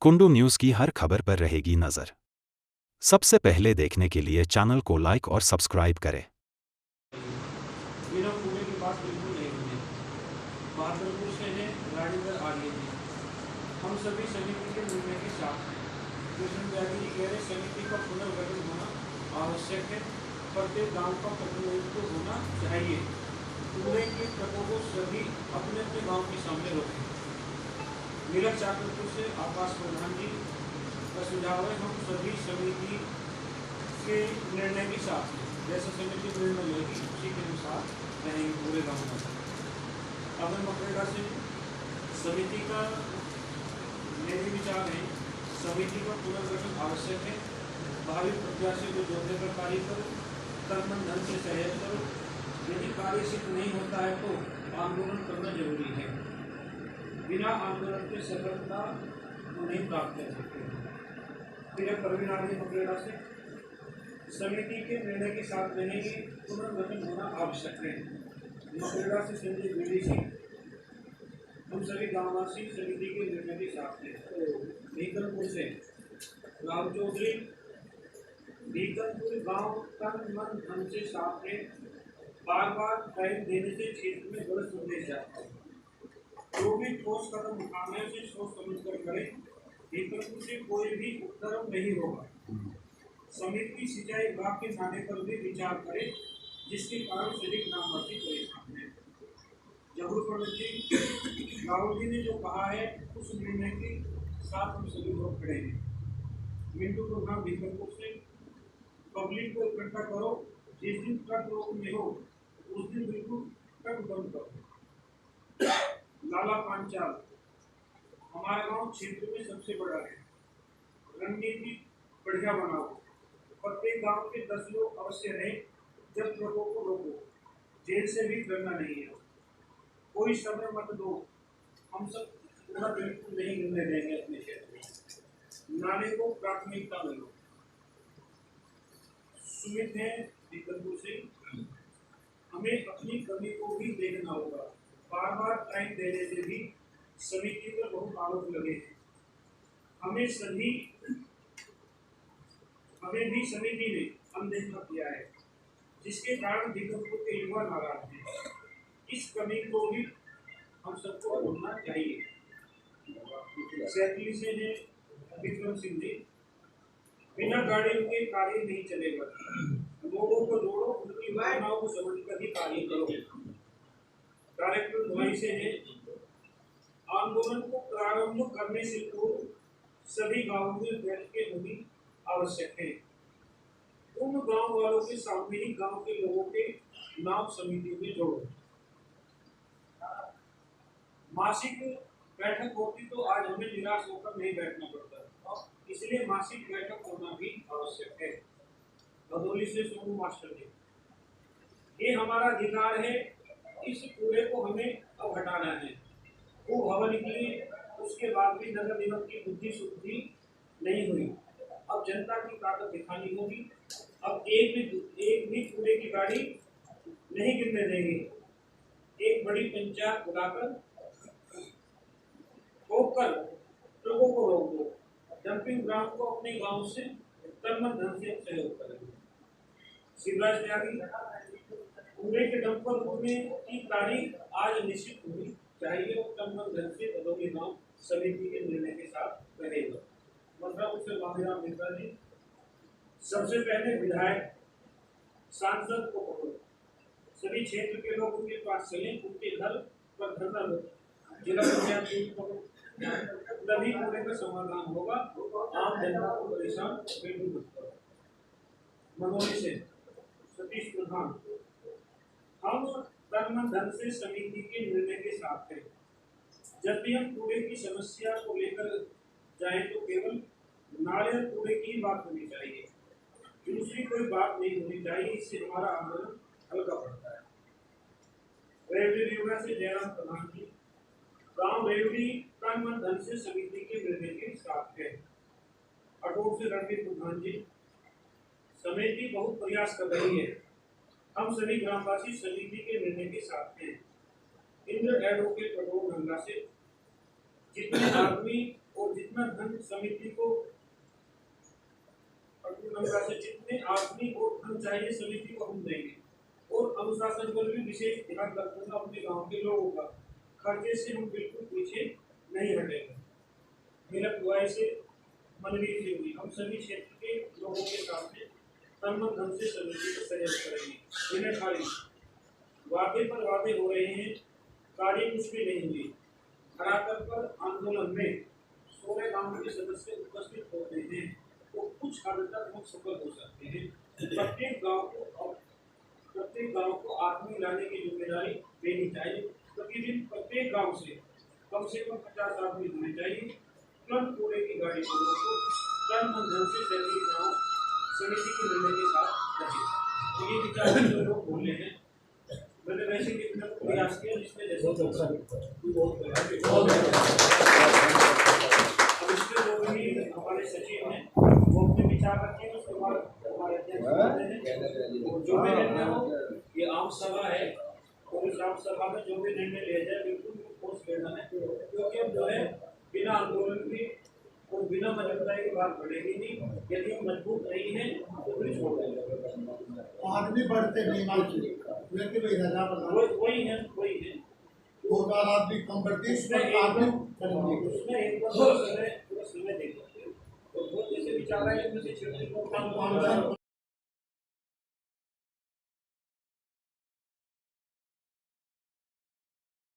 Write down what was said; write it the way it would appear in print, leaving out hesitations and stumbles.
Kundu news की हर खबर पर रहेगी नज़र। सबसे पहले देखने के लिए चैनल को लाइक और सब्सक्राइब करें। बिना कूड़े की बात बिल्कुल नहीं होती। बहादुरपुर से है गाड़ीगर आ रही थी। हम सभी समिति के निर्णय के साथ हैं। कृष्ण त्यागी जी कह रहे समिति का पुनर्गठन होना आवश्यक है। प्रत्येक गांव का प्रतिनिधित्व होना चाहिए। कूड़े के ट्रकों को सभी अपने अपने गांव के सामने रोकें। नीरज चाकरपुर से आकाश प्रधान जी का सुझाव है हम सभी समिति के निर्णय के साथ हैं। जैसे समिति निर्णय लेगी उसी के अनुसार रहेंगे पूरे गाँव में। अब मकरेगा से समिति का मेरे विचार है समिति का पुनर्गठन आवश्यक है। भावी प्रत्याशी को जोड़ने का कार्य करो, तन मन धन से सहयोग करो। यदि कार्य सिद्ध नहीं होता है तो आंदोलन करना जरूरी है। बिना आंदोलन के सफलता को नहीं प्राप्त कर सकते। फिर प्रवीण आदि मकरेगा से समिति के निर्णय के साथ रहेंगे पुनर्गठन होना आवश्यक है। मकरेगा से संजय बीडी सिंह हम सभी गांववासी समिति के निर्णय के साथ हैं। भीकनपुर से राव चौधरी भीकनपुर गांव तन मन धन से साफ है। बार बार टाइम देने से क्षेत्र में गलत संदेश जाता है। जो भी ठोस कदम उठाने से सोच समझ कर करें। भीकनपुर से कोई भी उपद्रव नहीं होगा। समिति सिंचाई विभाग के नाने पर भी विचार करे जिसके कारण सभी ग्रामवासी परेशान हैं। जबूर पंडित जी राहुल जी ने जो कहा है उस निर्णय के साथ हम सभी लोग खड़े हैं। मिंटू प्रधान भीकनपुर से पब्लिक को इकट्ठा करो। जिस दिन ट्रक रोक में हो उस दिन बिल्कुल ट्रक बंद करो। लाला पांचाल हमारा गांव क्षेत्र में सबसे बड़ा है। रणनीति बढ़िया बनाओ। प्रत्येक गांव के 10 लोग अवश्य रहें। जब ट्रकों को रोको जेल से भी डरना नहीं है। कोई समय मत दो। हम सब पूरा बिल्कुल नहीं गिरने देंगे अपने क्षेत्र में। नाले को प्राथमिकता मिलो। सुमित है भीकनपुर से हमें अपनी कमी को भी देखना होगा। बार बार टाइम देने से भी समिति पर बहुत आरोप लगे हैं। हमें भी समिति ने अनदेखा किया है जिसके कारण भीकनपुर के युवा नाराज हैं। इस कमी को भी हम सबको बोलना चाहिए। सैकली से है विक्रम सिंह जी बिना गाड़ियों के कार्य नहीं चलेगा। लोगों को जोड़ो उनकी भावनाओं को समझकर ही कार्य करो। डायरेक्टर दुबई से है आंदोलन को प्रारंभ करने से पूर्व सभी गांवों में बैठकें होनी आवश्यक है। उन गांव वालों के सामने ही गांव के लोगों के नाम समिति में जोड़ो। मासिक बैठक होती तो आज हमें निराश होकर नहीं बैठना पड़ता, इसलिए मासिक बैठक होना भी आवश्यक है। भदोली से सोनू मास्टर जी ये हमारा अधिकार है। इस कूड़े को हमें अब हटाना है। खूब हवा निकली उसके बाद भी नगर निगम की बुद्धि शुद्धि नहीं हुई। अब जनता की ताकत दिखानी होगी। अब एक भी कूड़े की गाड़ी नहीं गिरने देंगे। एक बड़ी पंचायत बुलाकर रोककर ट्रकों को रोक दो। डंपिंग ग्राउंड को अपने गांव से तन मन धन से सहयोग करेंगे। शिवराज त्यागी कूड़े के डंपर रोकने की तारीख आज निश्चित होनी चाहिए और तन मन धन से भदोली गांव समिति के निर्णय के साथ रहेगा। मथुरापुर से बाबूराम मिश्रा जी सबसे पहले विधायक सांसद को पकड़ो। सभी क्षेत्र के लोग उनके पास चलें, उनके घर पर धरना दो। जिला पंचायत को पकड़ो तभी कूड़े का समाधान होगा। आम जनता को परेशान बिल्कुल मत करो। मनोली से सतीश प्रधान हम तन मन धन से समिति के निर्णय के साथ हैं। जब भी हम कूड़े की समस्या को लेकर जाएं तो केवल नाले और कूड़े की बात होनी चाहिए। दूसरी कोई बात नहीं होनी चाहिए। इससे हमारा आंदोलन हल्का पड़ता है। रेवड़ी रेवड़ा से जयराम प्रधान जी गांव रेवड़ी तन मन धन से समिति के निर्णय के साथ है। अटोट से रणवीर प्रधान जी समिति बहुत प्रयास कर रही है। हम सभी ग्रामवासी समिति के निर्णय के साथ हैं। इंद्र एडवोकेट कटोर गंगा से जितने आदमी और जितना धन समिति को अनुशासन जितने आदमी और धन चाहिए समिति को हम देंगे और अनुशासन पर भी विशेष ध्यान रखूंगा अपने गांव के लोगों का। खर्चे से हम बिल्कुल पीछे नहीं हटेंगे। मेरा दुआई से मनवीर जी हुई। हम सभी क्षेत्र के लोगों के सामने तन मन धन से समिति को सहयोग करेंगे। जिन्हें खाली वादे पर वादे हो रहे हैं, कार्य कुछ भी नहीं हुई। धरातल पर आंदोलन में 16 गांव के सदस्य उपस्थित होते हैं तो कुछ हद तक हम सफल हो सकते हैं। प्रत्येक गांव को आदमी लाने की जिम्मेदारी देनी चाहिए। प्रतिदिन प्रत्येक गांव से कम 50 आदमी होने चाहिए। तुरंत कूड़े की गाड़ी को रोको। तन मन धन से सभी गांव समिति के निर्णय के साथ रहे। तो ये विचार जो लोग बोले हैं, मैंने वैसे कितना प्रयास किया जिसमें जैसे अब इसके लोग भी हमारे सचिव हैं, वो अपने विचार रखेंगे। उसके बाद हमारे अध्यक्ष जो भी निर्णय हो, ये आम सभा है और इस आम सभा में जो भी निर्णय लिया जाए बिल्कुल ठोस लेना है, क्योंकि अब जो है बिना आंदोलन के और बिना मजबूताई की बात बढ़ेगी नहीं। यदि हम मजबूत नहीं है तो फिर छोड़ देंगे। आदमी बढ़ते नहीं वही है 2000 आदमी कम बढ़ती आदमी उसमें एक समय देख सकते हैं। तो वो जैसे विचार है